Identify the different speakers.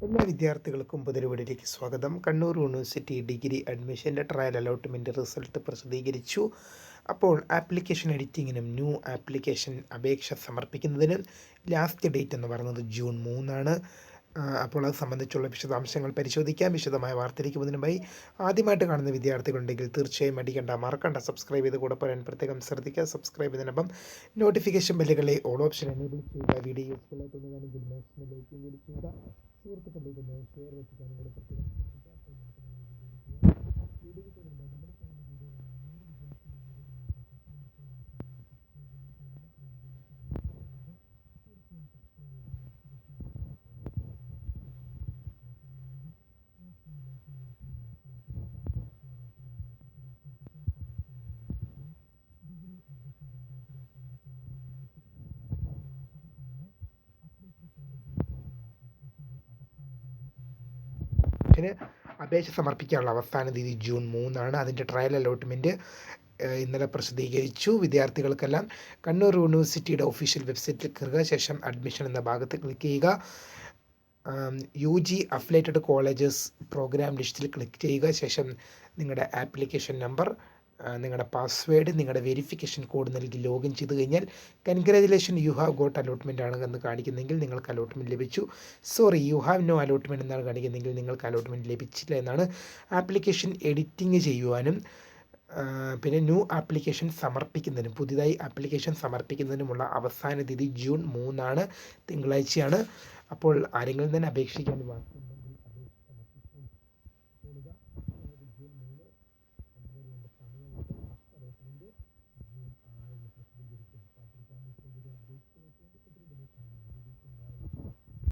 Speaker 1: എല്ലാ വിദ്യാർത്ഥികൾക്കും പുതിയൊരു വീഡിയോയിലേക്ക് സ്വാഗതം. കണ്ണൂർ യൂണിവേഴ്സിറ്റി ഡിഗ്രി അഡ്മിഷൻ്റെ ട്രയൽ അലോട്ട്മെൻറ്റ് റിസൾട്ട് പ്രസിദ്ധീകരിച്ചു. അപ്പോൾ ആപ്ലിക്കേഷൻ എഡിറ്റിങ്ങിനും ന്യൂ ആപ്ലിക്കേഷൻ അപേക്ഷ സമർപ്പിക്കുന്നതിനും ലാസ്റ്റ് ഡേറ്റ് എന്ന് പറയുന്നത് ജൂൺ 3 അപ്പോൾ അത് സംബന്ധിച്ചുള്ള വിശദാംശങ്ങൾ പരിശോധിക്കാം. വിശദമായ വാർത്തയിലേക്ക് പോകുന്നതിനുമായി ആദ്യമായിട്ട് കാണുന്ന വിദ്യാർത്ഥികളുണ്ടെങ്കിൽ തീർച്ചയായും മറക്കണ്ട സബ്സ്ക്രൈബ് ചെയ്ത് കൂടെ പറയാൻ പ്രത്യേകം ശ്രദ്ധിക്കുക. സബ്സ്ക്രൈബ് ചെയ്തതിനൊപ്പം നോട്ടിഫിക്കേഷൻ ബെല്ലുകളെ ഓൾ ഓപ്ഷൻ എനേബിൾ ചെയ്യുക. വീഡിയോ യൂസ്ഫുൾ ആയിട്ടുണ്ടെങ്കിൽ മാക്സിമം ലൈക്ക് ചെയ്യുക. സുഹൃത്തുക്കളിലേക്ക് ഷെയർ വെച്ചിട്ടാണ് ഇവിടെ പ്രത്യേകം ശ്രദ്ധിക്കുക. അപേക്ഷ സമർപ്പിക്കാനുള്ള അവസാന തീയതി ജൂൺ 3. അതിൻ്റെ ട്രയൽ അലോട്ട്മെൻറ്റ് ഇന്നലെ പ്രസിദ്ധീകരിച്ചു. വിദ്യാർത്ഥികൾക്കെല്ലാം കണ്ണൂർ യൂണിവേഴ്സിറ്റിയുടെ ഒഫീഷ്യൽ വെബ്സൈറ്റിൽ കയറുക. ശേഷം അഡ്മിഷൻ എന്ന ഭാഗത്ത് ക്ലിക്ക് ചെയ്യുക. UG അഫിലിയേറ്റഡ് കോളേജസ് പ്രോഗ്രാം ലിസ്റ്റിൽ ക്ലിക്ക് ചെയ്യുക. ശേഷം നിങ്ങളുടെ ആപ്ലിക്കേഷൻ നമ്പർ, നിങ്ങളുടെ പാസ്വേഡ്, നിങ്ങളുടെ വെരിഫിക്കേഷൻ കോഡ് നൽകി ലോഗിൻ ചെയ്ത് കഴിഞ്ഞാൽ congratulation, you have got allotment ആണ് എന്ന് കാണിക്കുന്നെങ്കിൽ നിങ്ങൾക്ക് അലോട്ട്മെൻറ്റ് ലഭിച്ചു. Sorry, you have no allotment എന്നാണ് കാണിക്കുന്നെങ്കിൽ നിങ്ങൾക്ക് അലോട്ട്മെൻറ്റ് ലഭിച്ചില്ല എന്നാണ്. ആപ്ലിക്കേഷൻ എഡിറ്റിംഗ് ചെയ്യുവാനും പിന്നെ ന്യൂ ആപ്ലിക്കേഷൻ സമർപ്പിക്കുന്നതിനും, പുതിയതായി ആപ്ലിക്കേഷൻ സമർപ്പിക്കുന്നതിനുമുള്ള അവസാന തീയതി ജൂൺ 3 തിങ്കളാഴ്ചയാണ്. അപ്പോൾ ആരെങ്കിലും തന്നെ അപേക്ഷിക്കാൻ